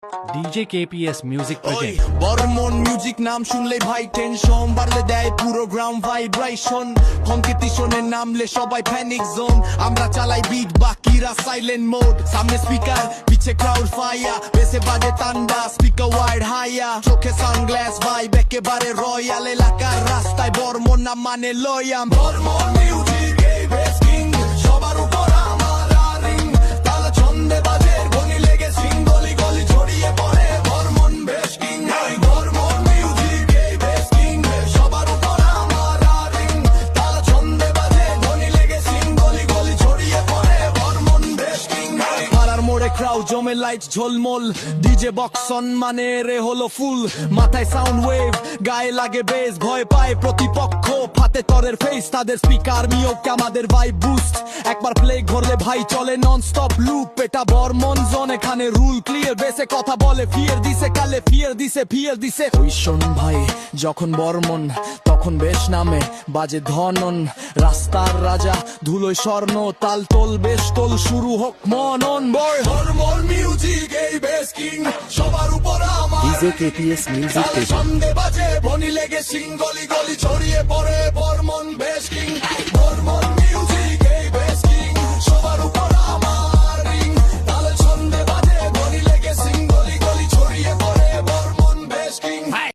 DJ KPS Music Project. Barman music নাম শুনলে ভাই টেনশন বাড়লে দেয় পুরো গ্রাউন্ড ভাইব্রেশন কম্পিটিশনে নামলে সবাই প্যানিক জোন আমরা চালাই বিট বাকিরা সাইলেন্ট মোড সামনে স্পিকার পিছে ক্রাউড ফায়ার বেসে বাজে তান্ডা স্পিকার ওয়াইড হাইয়া চোখে সানগ্লাস ভাইব একেবারে রয়্যাল এলাকার রাস্তায় বর্মন নাম মানে লয়াম বর্মন মিউজিক এই বেস কিং সবার উপর আমার রিং তালা ছন্দে বাজে গনি লেগে সিং গলি গলি ছড়িয়ে পড়ে বর্মন বেস কিং এই বর্মন মিউজিক এই বেস কিং সবার উপর আমার রিং তালা ছন্দে বাজে গনি লেগে সিং গলি গলি ছড়িয়ে পড়ে বর্মন বেস কিং পাড়ার মোড়ে ক্রাউড জমে লাইট ঝলমল ডিজে বক্স সম্মানে রে হলো ফুল মাথায় সাউন্ড ওয়েভ গায়ে লাগে বেস ভয় পায় প্রতিপক্ষ ফাতে তরের ফেস তাদের স্পিকার মিওকে আমাদের ভাই বুস্ট একবার প্লে ঘুরলে ভাই চলে নন স্টপ লুপ এটা বর্মন জোন এখানে রুল ক্লিয়ার বেসে কথা বলে ফিয়ার দিছে কালে ফিয়ার দিছে ওই শোন ভাই যখন বর্মন তখন বেশ নামে বাজে ধনন রাস্তার রাজা ধুলোয় স্বর্ণ তাল তোল বেশ তোল শুরু হোক মনন বর্মন মিউজিক এই বেস কিং সবার উপর আমার DJ KPS Music তালে Project. ছন্দে বাজে বনি লেগে সিং গলি গলি ছড়িয়ে পড়ে বর্মন বেস কিং বর্মন